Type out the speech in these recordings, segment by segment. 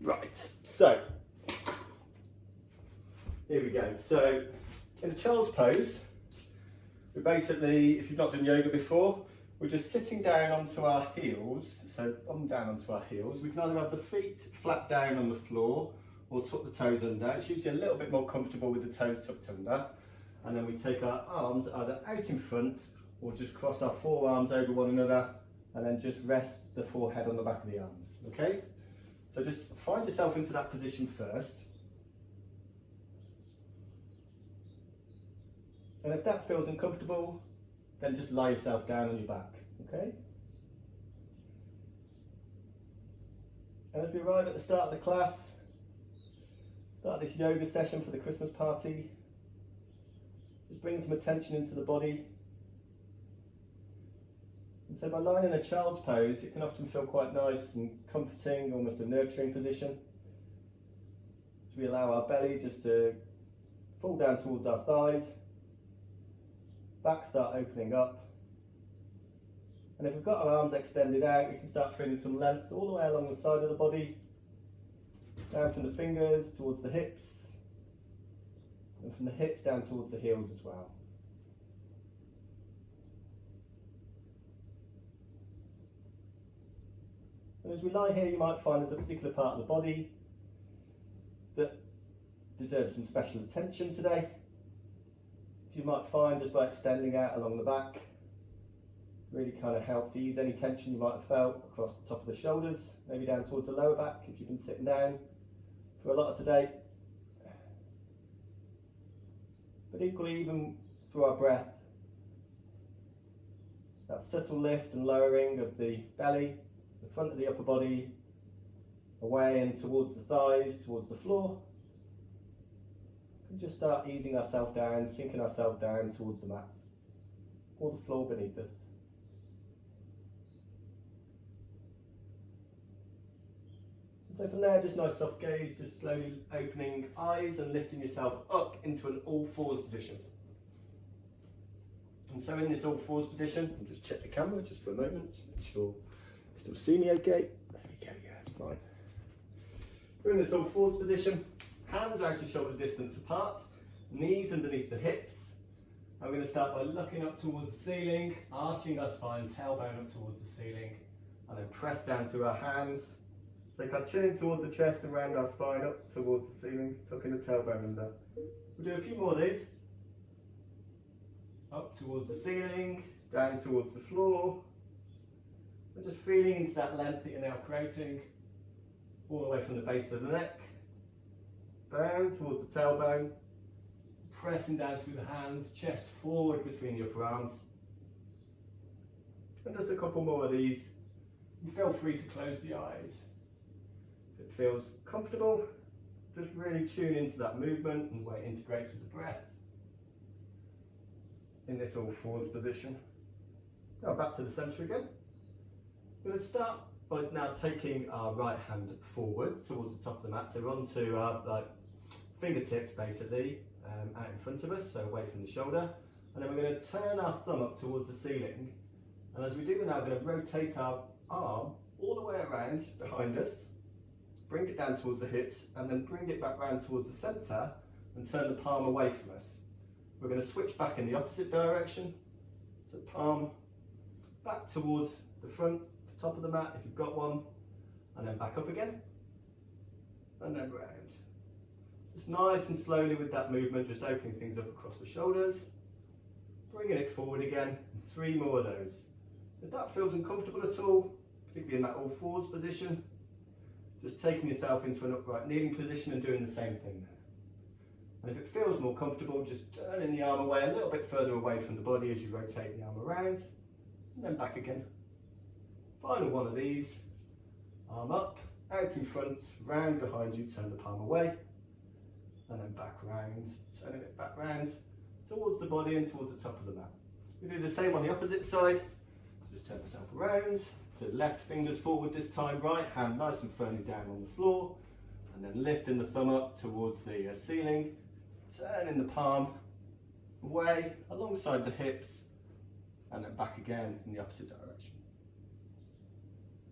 Right, so here we go. So in a child's pose, we basically, if you've not done yoga before, we're just sitting down onto our heels, so down onto our heels. We can either have the feet flat down on the floor or tuck the toes under. It's usually a little bit more comfortable with the toes tucked under. And then we take our arms either out in front or just cross our forearms over one another and then just rest the forehead on the back of the arms, okay? So just find yourself into that position first. And if that feels uncomfortable, then just lie yourself down on your back, okay? And as we arrive at the start of the class, start this yoga session for the Christmas party, just bring some attention into the body. And so by lying in a child's pose, it can often feel quite nice and comforting, almost a nurturing position. So we allow our belly just to fall down towards our thighs, back start opening up. And if we've got our arms extended out, we can start feeling some length all the way along the side of the body, down from the fingers towards the hips, and from the hips down towards the heels as well. And as we lie here, you might find there's a particular part of the body that deserves some special attention today. So you might find just by extending out along the back, really kind of helps ease any tension you might have felt across the top of the shoulders, maybe down towards the lower back if you've been sitting down for a lot of today. But equally, even through our breath, that subtle lift and lowering of the belly, the front of the upper body, away and towards the thighs, towards the floor. And just start easing ourselves down, sinking ourselves down towards the mat or the floor beneath us. And so from there, just nice soft gaze, just slowly opening eyes and lifting yourself up into an all fours position. And so in this all fours position, I'll just check the camera just for a moment, just make sure you still see me okay. There we go, yeah, that's fine. We're in this all fours position, hands out to shoulder distance apart, knees underneath the hips. I'm going to start by looking up towards the ceiling, arching our spine, tailbone up towards the ceiling, and then press down through our hands. Take our chin towards the chest and round our spine up towards the ceiling, tucking the tailbone under. We'll do a few more of these. Up towards the ceiling, down towards the floor. We're just feeling into that length that you're now creating, all the way from the base of the neck, down towards the tailbone, pressing down through the hands, chest forward between the upper arms. And just a couple more of these. And feel free to close the eyes. If it feels comfortable, just really tune into that movement and the way it integrates with the breath in this all fours position. Now back to the centre again. We're going to start by now taking our right hand forward towards the top of the mat, so onto our fingertips basically, out in front of us, so away from the shoulder. And then we're going to turn our thumb up towards the ceiling. And as we do, we're now going to rotate our arm all the way around behind us, bring it down towards the hips, and then bring it back round towards the centre and turn the palm away from us. We're going to switch back in the opposite direction, so palm back towards the front, the top of the mat if you've got one, and then back up again, and then round. Just nice and slowly with that movement, just opening things up across the shoulders, bringing it forward again, and 3 more of those. If that feels uncomfortable at all, particularly in that all fours position, just taking yourself into an upright kneeling position and doing the same thing there. And if it feels more comfortable, just turning the arm away a little bit further away from the body as you rotate the arm around, and then back again. Final one of these, arm up, out in front, round behind you, turn the palm away, and then back round, turning it back round towards the body and towards the top of the mat. We do the same on the opposite side. Just turn myself around, so left fingers forward this time, right hand nice and firmly down on the floor, and then lifting the thumb up towards the ceiling, turning the palm away alongside the hips, and then back again in the opposite direction.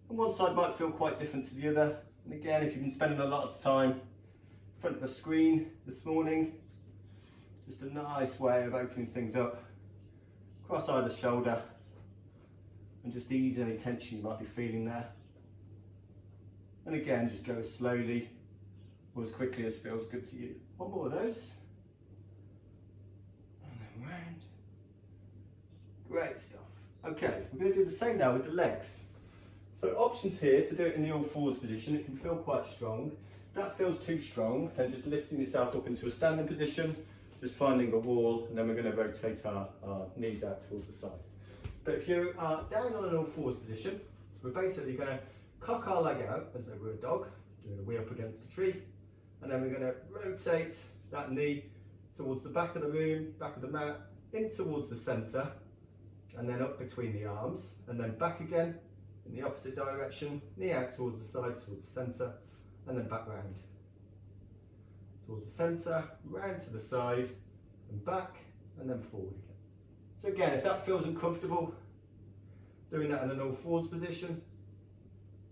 And one side might feel quite different to the other, And again, if you've been spending a lot of time in front of the screen this morning, just a nice way of opening things up, across either shoulder, and just ease any tension you might be feeling there. And again, just go as slowly or as quickly as feels good to you. One more of those. And then round. Great stuff. Okay, we're going to do the same now with the legs. So options here to do it in the all fours position. It can feel quite strong. If that feels too strong, then just lifting yourself up into a standing position, just finding a wall, and then we're going to rotate our knees out towards the side. But if you are down on an all fours position, we're basically going to cock our leg out as though we're a dog, doing a wee up against a tree, and then we're going to rotate that knee towards the back of the room, back of the mat, in towards the centre, and then up between the arms, and then back again in the opposite direction, knee out towards the side, towards the centre, and then back round. Towards the centre, round to the side, and back, and then forward again. So again, if that feels uncomfortable, doing that in an all fours position,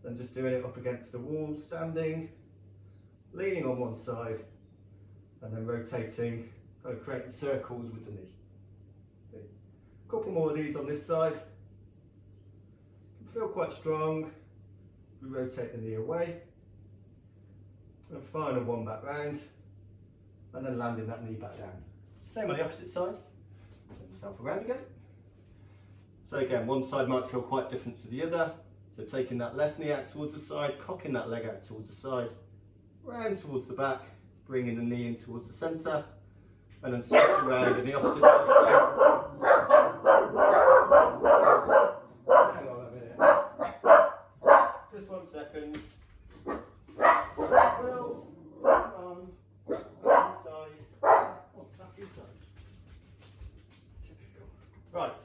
then just doing it up against the wall, standing, leaning on one side, and then rotating, kind of creating circles with the knee. Okay. A couple more of these on this side. Feel quite strong. We rotate the knee away, and final one back round, and then landing that knee back down. Same on the opposite side. Turn yourself around again. So again, one side might feel quite different to the other. So taking that left knee out towards the side, cocking that leg out towards the side, round towards the back, bringing the knee in towards the centre, and then switch around in the opposite direction. Hang on a minute. Just 1 second. Well, back inside. Oh, back inside. Typical. Right.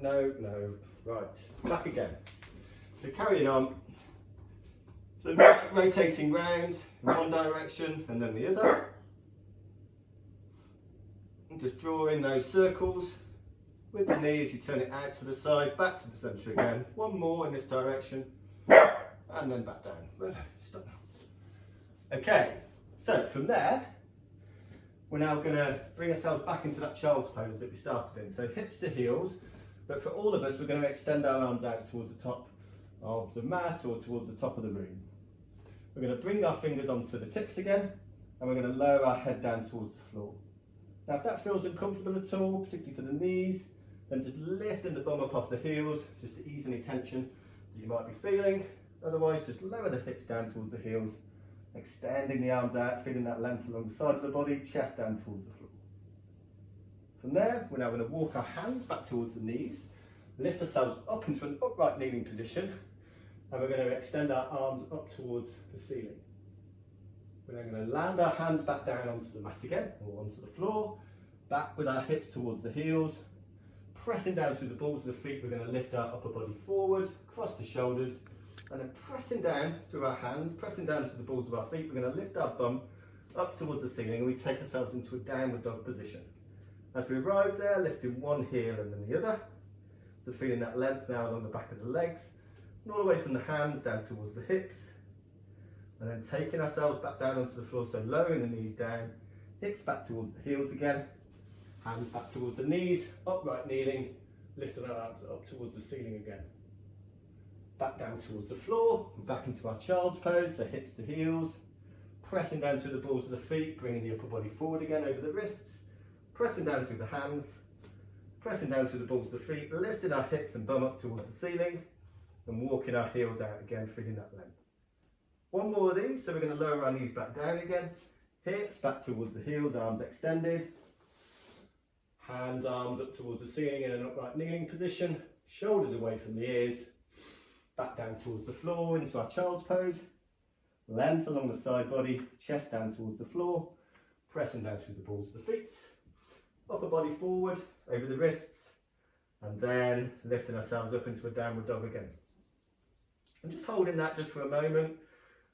No. Right. Back again. So carrying on. So rotating round in one direction and then the other. And just drawing those circles with the knee as you turn it out to the side, back to the centre again. One more in this direction, and then back down. Stop now. Okay, so from there, we're now going to bring ourselves back into that child's pose that we started in. So hips to heels, but for all of us, we're going to extend our arms out towards the top of the mat or towards the top of the room. We're going to bring our fingers onto the tips again, and we're going to lower our head down towards the floor. Now if that feels uncomfortable at all, particularly for the knees, then just lifting the bum up off the heels, just to ease any tension that you might be feeling. Otherwise, just lower the hips down towards the heels, extending the arms out, feeling that length along the side of the body, chest down towards the floor. From there, we're now going to walk our hands back towards the knees, lift ourselves up into an upright kneeling position, and we're going to extend our arms up towards the ceiling. We're then going to land our hands back down onto the mat again, or onto the floor, back with our hips towards the heels, pressing down through the balls of the feet. We're going to lift our upper body forward, across the shoulders, and then pressing down through our hands, pressing down to the balls of our feet. We're going to lift our bum up towards the ceiling, and we take ourselves into a downward dog position. As we arrive there, lifting one heel and then the other, so feeling that length now along the back of the legs, and all the way from the hands down towards the hips, and then taking ourselves back down onto the floor, so lowering the knees down, hips back towards the heels again, hands back towards the knees, upright kneeling, lifting our arms up towards the ceiling again. Back down towards the floor, back into our child's pose, so hips to heels, pressing down through the balls of the feet, bringing the upper body forward again over the wrists, pressing down through the hands, pressing down through the balls of the feet, lifting our hips and bum up towards the ceiling, and walking our heels out again, feeling that length. One more of these, so we're going to lower our knees back down again, hips back towards the heels, arms extended, hands, arms up towards the ceiling in an upright kneeling position, shoulders away from the ears, back down towards the floor into our child's pose, length along the side body, chest down towards the floor, pressing down through the balls of the feet, upper body forward over the wrists, and then lifting ourselves up into a downward dog again. And just holding that just for a moment.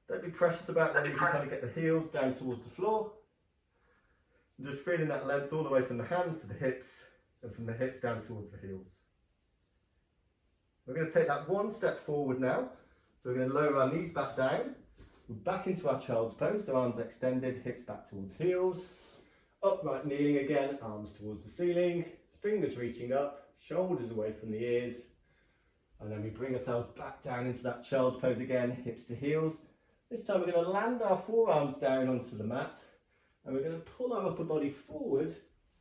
Don't be precious about whether you can kind of get the heels down towards the floor. And just feeling that length all the way from the hands to the hips, and from the hips down towards the heels. We're going to take that one step forward now. So we're going to lower our knees back down. We're back into our child's pose, so arms extended, hips back towards heels. Upright kneeling again, arms towards the ceiling, fingers reaching up, shoulders away from the ears. And then we bring ourselves back down into that child's pose again, hips to heels. This time we're going to land our forearms down onto the mat and we're going to pull our upper body forward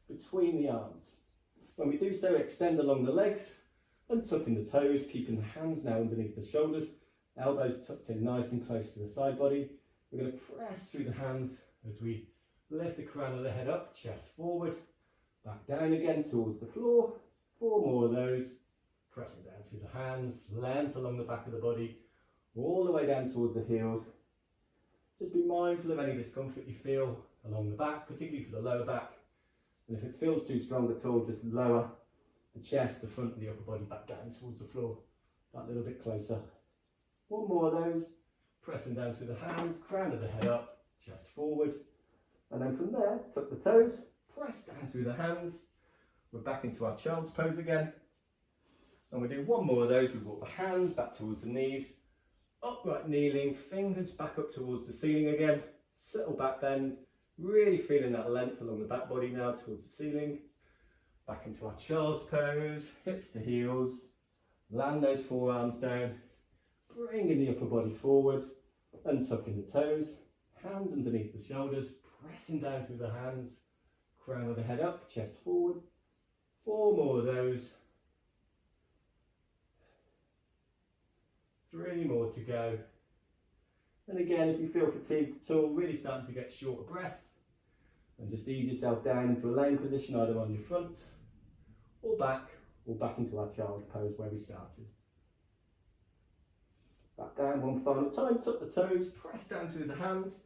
between the arms. When we do so, extend along the legs and tuck in the toes, keeping the hands now underneath the shoulders, elbows tucked in nice and close to the side body. We're going to press through the hands as we lift the crown of the head up, chest forward, back down again towards the floor. 4 more of those, pressing down through the hands, length along the back of the body, all the way down towards the heels. Just be mindful of any discomfort you feel along the back, particularly for the lower back. And if it feels too strong at all, just lower the chest, the front of the upper body back down towards the floor, that little bit closer. 1 more of those, pressing down through the hands, crown of the head up, chest forward. And then from there, tuck the toes, press down through the hands. We're back into our child's pose again. And we do 1 more of those. We walk the hands back towards the knees, upright kneeling, fingers back up towards the ceiling again. Settle back bend, really feeling that length along the back body now towards the ceiling. Back into our child's pose, hips to heels. Land those forearms down, bringing the upper body forward and tucking the toes. Hands underneath the shoulders, pressing down through the hands. Crown of the head up, chest forward. 4 more of those. 3 more to go. And again, if you feel fatigued at all, really starting to get short of breath, and just ease yourself down into a laying position, either on your front or back into our child's pose where we started. Back down 1 final time, tuck the toes, press down through the hands.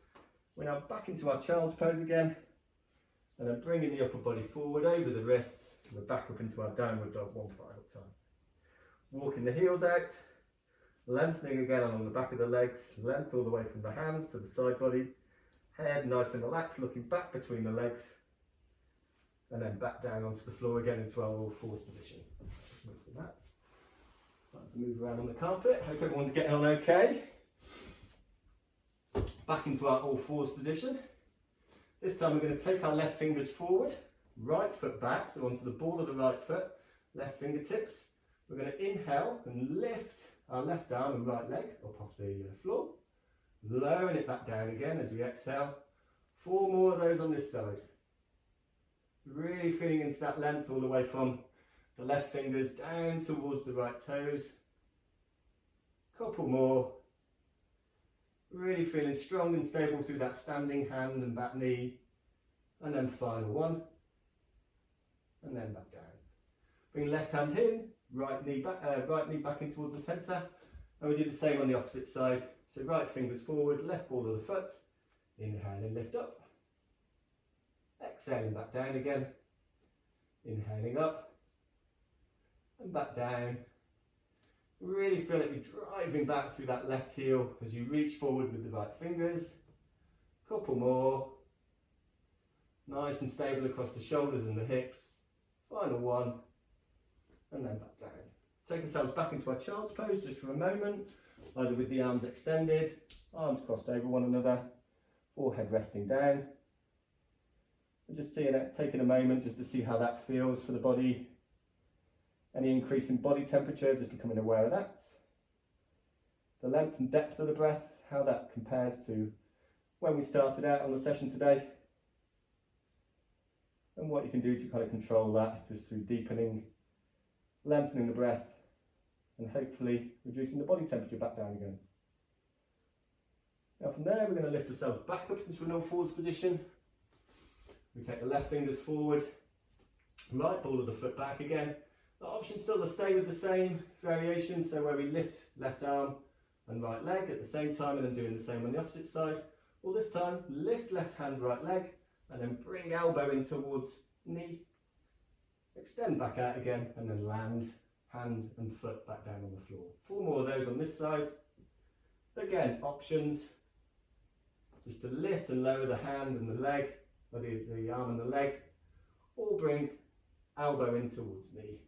We're now back into our child's pose again, and then bringing the upper body forward over the wrists. We're back up into our downward dog 1 final time. Walking the heels out, lengthening again along the back of the legs, length all the way from the hands to the side body, head nice and relaxed, looking back between the legs, and then back down onto the floor again into our all fours position. Move the mats. Starting to move around on the carpet. Hope everyone's getting on okay. Back into our all fours position. This time we're going to take our left fingers forward, right foot back, so onto the ball of the right foot, left fingertips. We're going to inhale and lift our left arm and right leg up off the floor, lowering it back down again as we exhale. 4 more of those on this side. Really feeling into that length all the way from the left fingers down towards the right toes. Couple more. Really feeling strong and stable through that standing hand and back knee. And then final one. And then back down. Bring left hand in, right knee back in towards the centre. And we do the same on the opposite side. So right fingers forward, left ball of the foot. Inhale and lift up. Exhaling back down again. Inhaling up. And back down. Really feel it you're driving back through that left heel as you reach forward with the right fingers. Couple more. Nice and stable across the shoulders and the hips. Final one. And then back down. Take ourselves back into our child's pose just for a moment, either with the arms extended, arms crossed over one another, forehead resting down. And just taking a moment just to see how that feels for the body. Any increase in body temperature, just becoming aware of that. The length and depth of the breath, how that compares to when we started out on the session today. And what you can do to kind of control that just through deepening, lengthening the breath, and hopefully reducing the body temperature back down again. Now from there, we're going to lift ourselves back up into an all fours position. We take the left fingers forward, right ball of the foot back again. The option still to stay with the same variation, so where we lift left arm and right leg at the same time, and then doing the same on the opposite side. Well, this time, lift left hand, right leg, and then bring elbow in towards knee. Extend back out again, and then land hand and foot back down on the floor. 4 more of those on this side. Again, options, just to lift and lower the hand and the leg, or the arm and the leg, or bring elbow in towards knee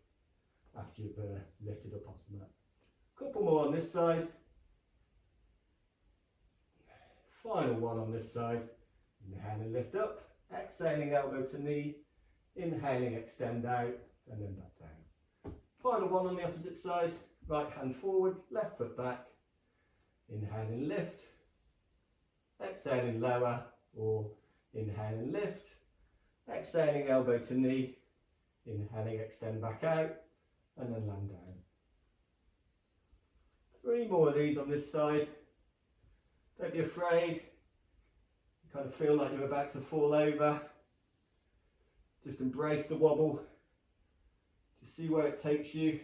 after you've lifted up off the mat. Couple more on this side. Final one on this side. Inhale and lift up. Exhaling elbow to knee. Inhaling, extend out, and then back down. Final one on the opposite side. Right hand forward, left foot back. Inhale and lift. Exhaling lower, or inhale and lift. Exhaling elbow to knee. Inhaling, extend back out, and then land down. 3 more of these on this side. Don't be afraid. You kind of feel like you're about to fall over. Just embrace the wobble. Just see where it takes you.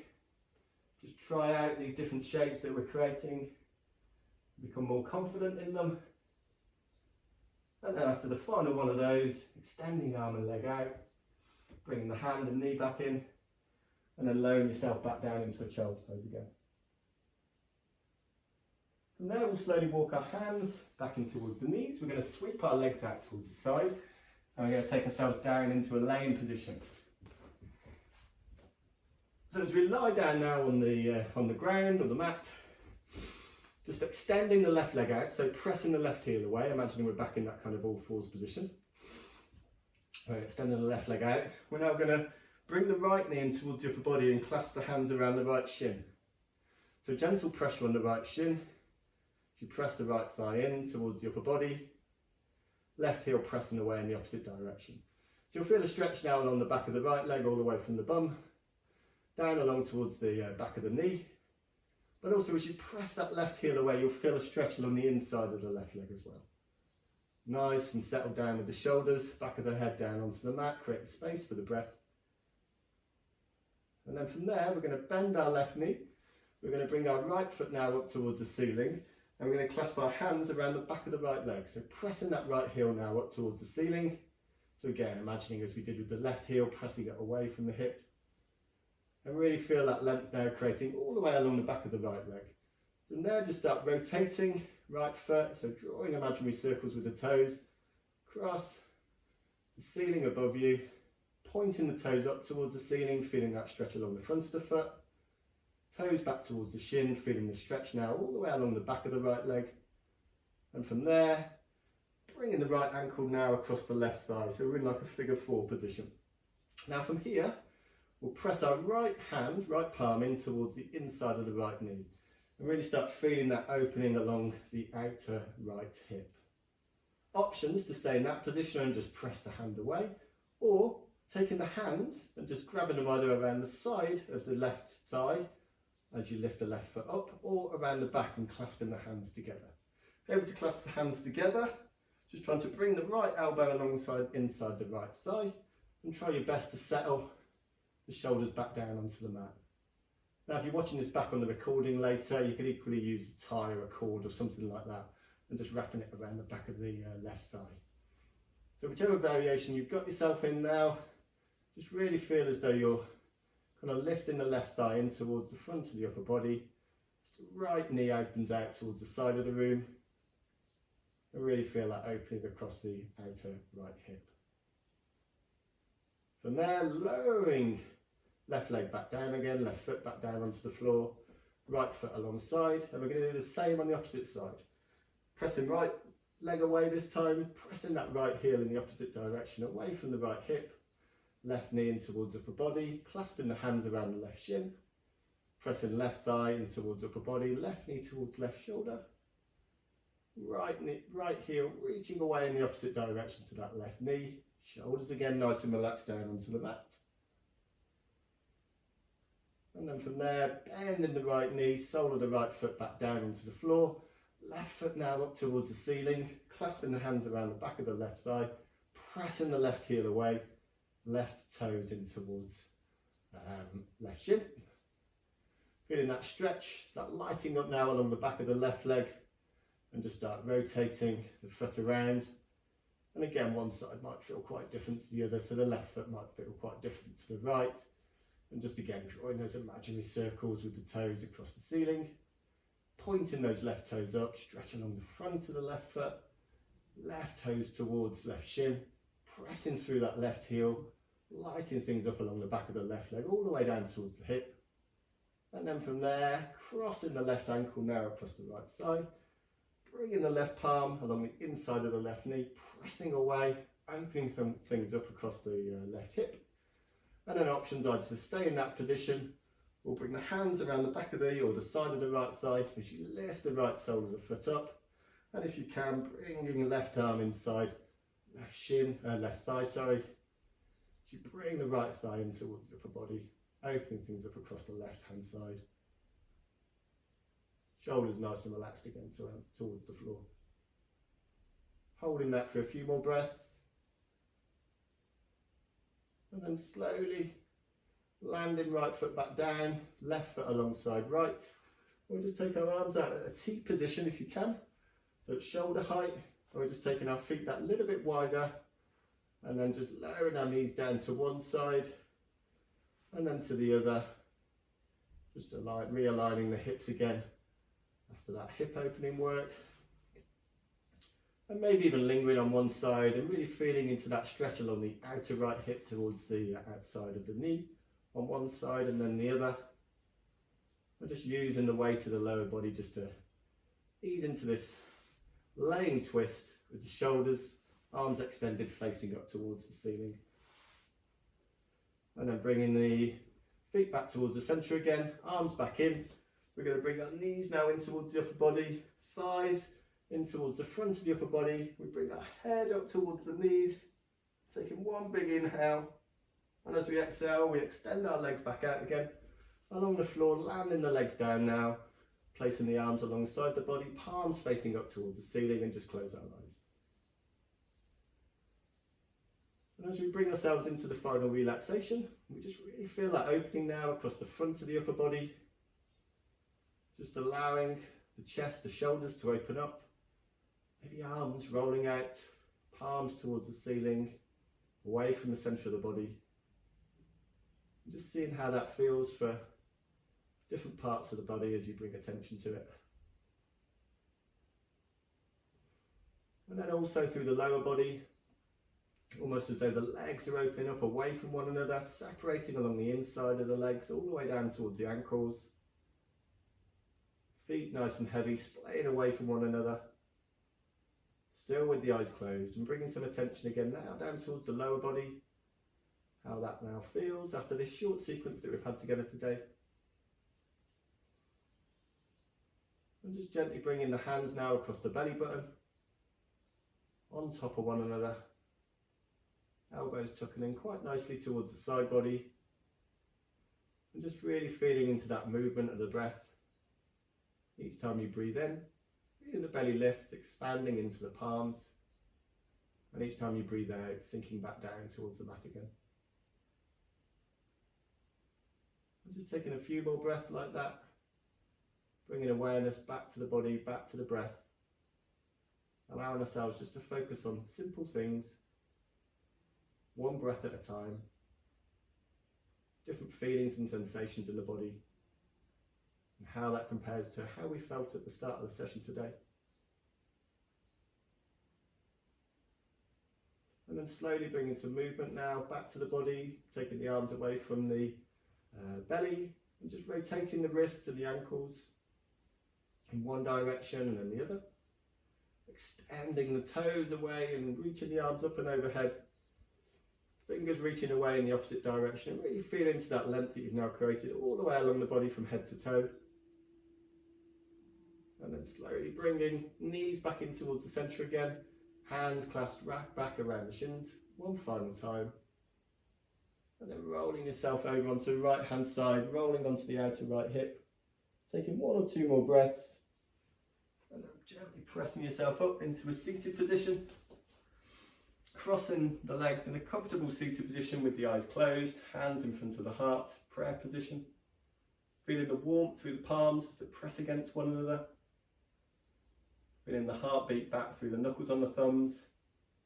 Just try out these different shapes that we're creating. Become more confident in them. And then after the final one of those, extending arm and leg out, bringing the hand and knee back in, and then lowering yourself back down into a child's pose again. From there, we'll slowly walk our hands back in towards the knees. We're going to sweep our legs out towards the side, and we're going to take ourselves down into a laying position. So as we lie down now on the ground, or the mat, just extending the left leg out, so pressing the left heel away, imagining we're back in that kind of all fours position. Right, extending the left leg out. We're now going to bring the right knee in towards the upper body and clasp the hands around the right shin. So gentle pressure on the right shin. If you press the right thigh in towards the upper body, left heel pressing away in the opposite direction. So you'll feel a stretch now along the back of the right leg, all the way from the bum, down along towards the back of the knee. But also as you press that left heel away, you'll feel a stretch along the inside of the left leg as well. Nice and settled down with the shoulders, back of the head down onto the mat, create space for the breath. And then from there, we're going to bend our left knee. We're going to bring our right foot now up towards the ceiling, and we're going to clasp our hands around the back of the right leg. So pressing that right heel now up towards the ceiling. So again, imagining as we did with the left heel, pressing it away from the hip. And really feel that length now creating all the way along the back of the right leg. So now just start rotating right foot, so drawing imaginary circles with the toes, across the ceiling above you, pointing the toes up towards the ceiling, feeling that stretch along the front of the foot, toes back towards the shin, feeling the stretch now all the way along the back of the right leg. And from there, bringing the right ankle now across the left thigh, so we're in like a figure 4 position. Now from here, we'll press our right hand, right palm in towards the inside of the right knee. And really start feeling that opening along the outer right hip. Options to stay in that position and just press the hand away, or taking the hands and just grabbing them either around the side of the left thigh as you lift the left foot up, or around the back and clasping the hands together. Able to clasp the hands together, just trying to bring the right elbow alongside inside the right thigh, and try your best to settle the shoulders back down onto the mat. Now if you're watching this back on the recording later, you could equally use a tie or a cord or something like that, and just wrapping it around the back of the left thigh. So whichever variation you've got yourself in now, just really feel as though you're kind of lifting the left thigh in towards the front of the upper body. Just the right knee opens out towards the side of the room, and really feel that opening across the outer right hip. From there, lowering left leg back down again, left foot back down onto the floor, right foot alongside, and we're going to do the same on the opposite side. Pressing right leg away this time, pressing that right heel in the opposite direction, away from the right hip, left knee in towards upper body, clasping the hands around the left shin, pressing left thigh in towards upper body, left knee towards left shoulder, right heel reaching away in the opposite direction to that left knee, shoulders again nice and relaxed down onto the mat. And then from there, bending the right knee, sole of the right foot back down onto the floor, left foot now up towards the ceiling, clasping the hands around the back of the left thigh, pressing the left heel away, left toes in towards left shin. Feeling that stretch, that lighting up now along the back of the left leg, and just start rotating the foot around. And again, one side might feel quite different to the other, so the left foot might feel quite different to the right. And just again, drawing those imaginary circles with the toes across the ceiling, pointing those left toes up, stretch along the front of the left foot, left toes towards left shin, pressing through that left heel, lighting things up along the back of the left leg, all the way down towards the hip. And then from there, crossing the left ankle now across the right side, bringing the left palm along the inside of the left knee, pressing away, opening some things up across the left hip. And then options are to stay in that position, or bring the hands around the back of the side of the right thigh as you lift the right sole of the foot up. And if you can, bringing the left arm inside, left thigh, sorry. As you bring the right thigh in towards the upper body, opening things up across the left hand side. Shoulders nice and relaxed again towards the floor. Holding that for a few more breaths. And then slowly landing right foot back down, left foot alongside right. We'll just take our arms out at a T position if you can. So it's shoulder height. And we're just taking our feet that little bit wider. And then just lowering our knees down to one side. And then to the other. Just realigning the hips again. After that hip opening work. And maybe even lingering on one side and really feeling into that stretch along the outer right hip towards the outside of the knee on one side and then the other. And just using the weight of the lower body just to ease into this laying twist with the shoulders, arms extended facing up towards the ceiling. And then bringing the feet back towards the centre again, arms back in. We're going to bring our knees now in towards the upper body, thighs in towards the front of the upper body. We bring our head up towards the knees, taking one big inhale. And as we exhale, we extend our legs back out again, along the floor, landing the legs down now, placing the arms alongside the body, palms facing up towards the ceiling, and just close our eyes. And as we bring ourselves into the final relaxation, we just really feel that opening now across the front of the upper body, just allowing the chest, the shoulders to open up. Maybe arms rolling out, palms towards the ceiling, away from the centre of the body. And just seeing how that feels for different parts of the body as you bring attention to it. And then also through the lower body, almost as though the legs are opening up away from one another, separating along the inside of the legs, all the way down towards the ankles. Feet nice and heavy, splaying away from one another. Still with the eyes closed and bringing some attention again now down towards the lower body. How that now feels after this short sequence that we've had together today. And just gently bringing the hands now across the belly button, on top of one another. Elbows tucking in quite nicely towards the side body. And just really feeling into that movement of the breath. Each time you breathe in, feeling the belly lift, expanding into the palms. And each time you breathe out, sinking back down towards the mat again. And just taking a few more breaths like that. Bringing awareness back to the body, back to the breath. Allowing ourselves just to focus on simple things. One breath at a time. Different feelings and sensations in the body. And how that compares to how we felt at the start of the session today. And then slowly bringing some movement now back to the body, taking the arms away from the belly and just rotating the wrists and the ankles in one direction and then the other. Extending the toes away and reaching the arms up and overhead. Fingers reaching away in the opposite direction and really feel into that length that you've now created all the way along the body from head to toe. And then slowly bringing knees back in towards the centre again. Hands clasped back around the shins. One final time. And then rolling yourself over onto the right hand side, rolling onto the outer right hip. Taking one or two more breaths. And then gently pressing yourself up into a seated position. Crossing the legs in a comfortable seated position with the eyes closed, hands in front of the heart, prayer position. Feeling the warmth through the palms as they press against one another. Feeling the heartbeat back through the knuckles on the thumbs,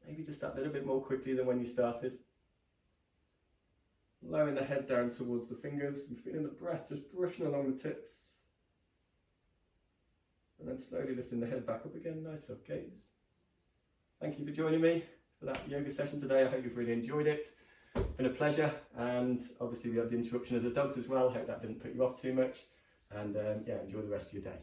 maybe just that little bit more quickly than when you started. Lowering the head down towards the fingers and feeling the breath just brushing along the tips. And then slowly lifting the head back up again, nice soft gaze. Thank you for joining me for that yoga session today. I hope you've really enjoyed it. It's been a pleasure, and obviously we had the interruption of the dogs as well. Hope that didn't put you off too much, and yeah, enjoy the rest of your day.